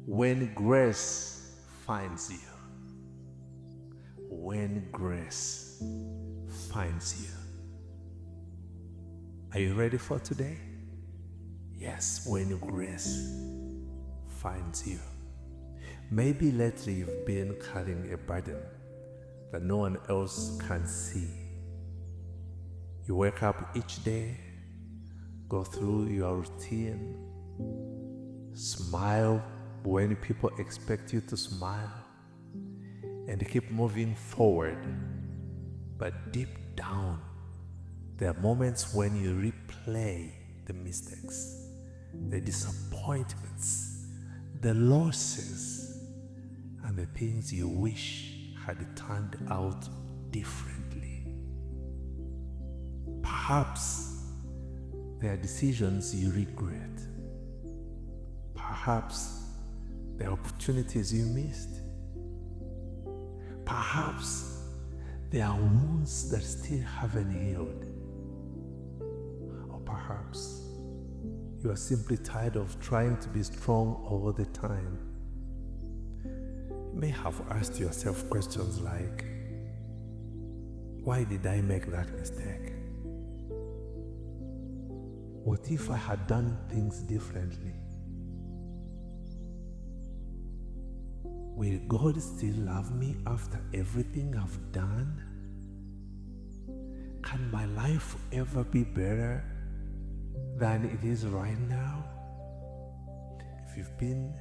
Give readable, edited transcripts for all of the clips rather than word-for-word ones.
When grace finds you. When grace finds you. Are you ready for today? Yes, when grace finds you. Maybe lately you've been carrying a burden that no one else can see. You wake up each day, go through your routine, smile when people expect you to smile, and keep moving forward. But deep down, there are moments when you replay the mistakes, the disappointments, the losses, and the things you wish had turned out differently. Perhaps there are decisions you regret. Perhaps there are opportunities you missed. Perhaps there are wounds that still haven't healed. Or perhaps you are simply tired of trying to be strong all the time. You may have asked yourself questions like, why did I make that mistake? What if I had done things differently? Will God still love me after everything I've done? Can my life ever be better than it is right now? If you've been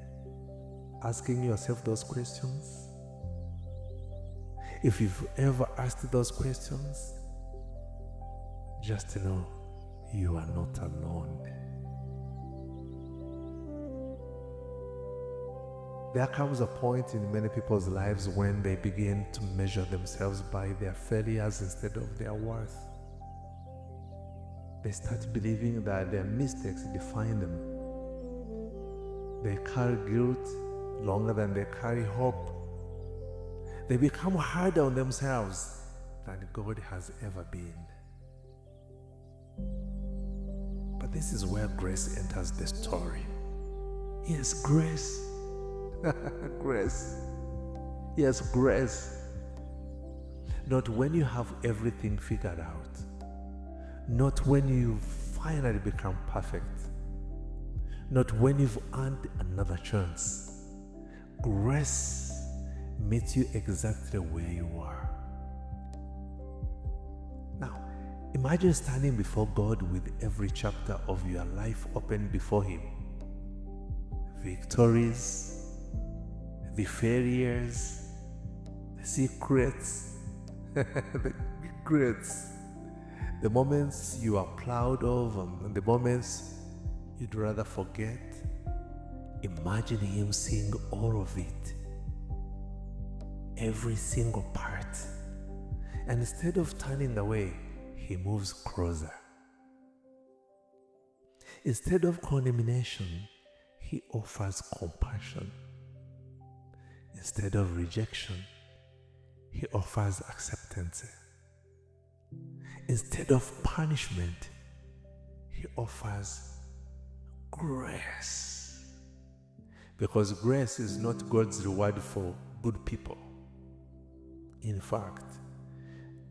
asking yourself those questions, if you've ever asked those questions, just know you are not alone. There comes a point in many people's lives when they begin to measure themselves by their failures instead of their worth. They start believing that their mistakes define them. They carry guilt longer than they carry hope. They become harder on themselves than God has ever been. But this is where grace enters the story. Yes, grace. Grace. Yes, grace. Not when you have everything figured out. Not when you finally become perfect. Not when you've earned another chance. Grace meets you exactly where you are. Now, imagine standing before God with every chapter of your life open before Him. Victories, the failures, the secrets, the regrets, the moments you are proud of and the moments you'd rather forget. Imagine Him seeing all of it, every single part. And instead of turning away, He moves closer. Instead of condemnation, He offers compassion. Instead of rejection, He offers acceptance. Instead of punishment, He offers grace. Because grace is not God's reward for good people. In fact,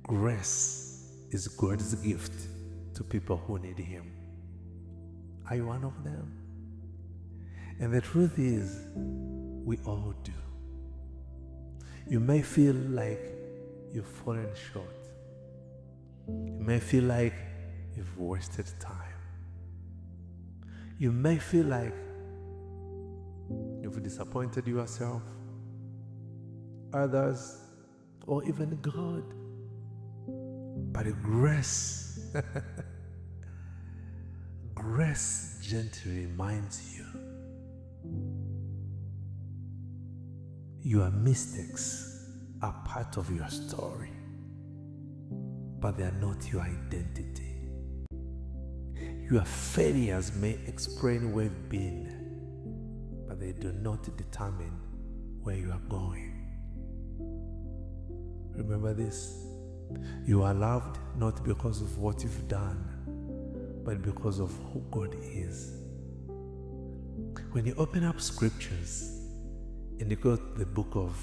grace is God's gift to people who need Him. Are you one of them? And the truth is, we all do. You may feel like you've fallen short. You may feel like you've wasted time. You may feel like you've disappointed yourself, others, or even God. But grace, grace gently reminds you your mistakes are part of your story, but they are not your identity. Your failures may explain where you've been, but they do not determine where you are going. Remember this: you are loved not because of what you've done, but because of who God is. When you open up scriptures, In the book of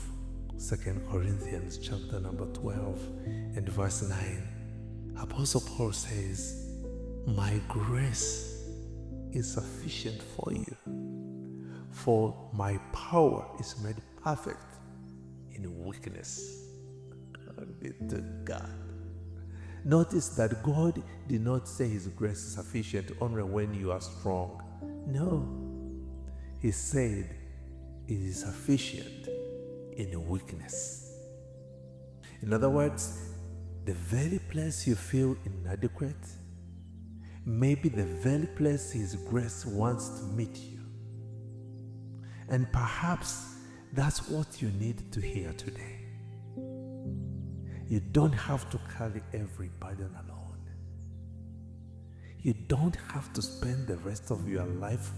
2 Corinthians chapter number 12 and verse 9, Apostle Paul says, "My grace is sufficient for you, for my power is made perfect in weakness." Glory be to God. Notice that God did not say His grace is sufficient only when you are strong. No. He said it is sufficient in weakness. In other words, the very place you feel inadequate may be the very place His grace wants to meet you. And perhaps that's what you need to hear today. You don't have to carry every burden alone. You don't have to spend the rest of your life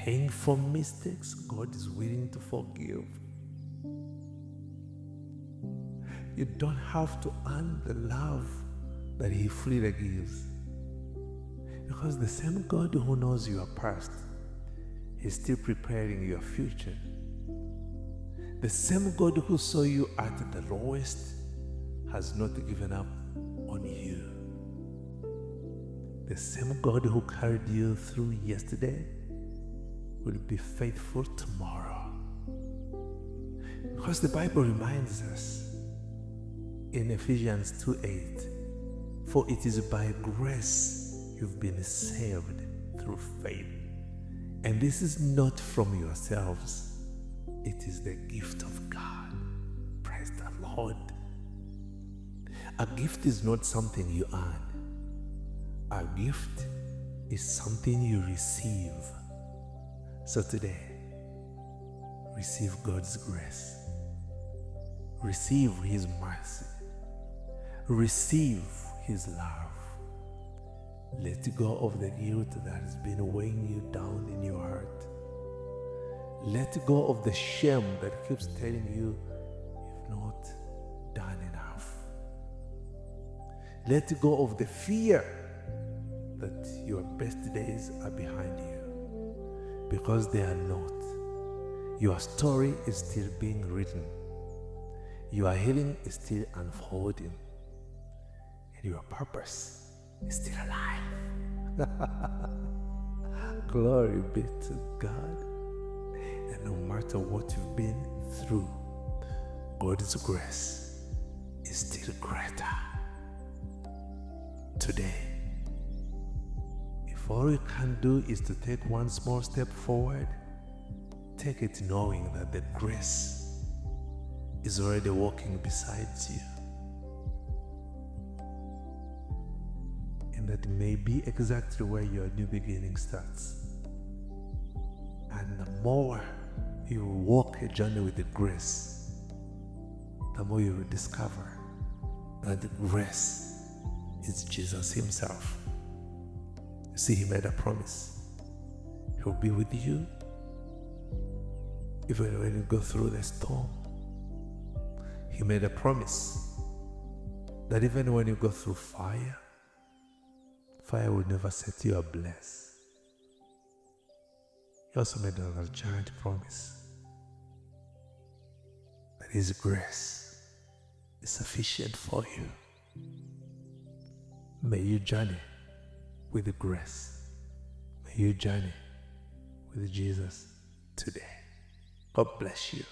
paying for mistakes God is willing to forgive. You don't have to earn the love that He freely gives. Because the same God who knows your past is still preparing your future. The same God who saw you at the lowest has not given up on you. The same God who carried you through yesterday will be faithful tomorrow. Because the Bible reminds us in Ephesians 2:8, "For it is by grace you've been saved through faith. And this is not from yourselves. It is the gift of God." Praise the Lord. A gift is not something you earn. A gift is something you receive. So today, receive God's grace. Receive His mercy. Receive His love. Let go of the guilt that has been weighing you down in your heart. Let go of the shame that keeps telling you you've not done enough. Let go of the fear that your best days are behind you, because they are not. Your story is still being written. Your healing is still unfolding. And your purpose is still alive. Glory be to God. And no matter what you've been through, God's grace is still greater. Today, if all you can do is to take one small step forward, take it knowing that the grace is already walking beside you. And that may be exactly where your new beginning starts. And the more you walk a journey with the grace, the more you will discover that the grace is Jesus Himself. You see, He made a promise. He'll be with you even when you go through the storm. He made a promise that even when you go through fire, fire will never set you ablaze. He also made another giant promise that His grace is sufficient for you. May you journey with the grace. May you journey with Jesus today. God bless you.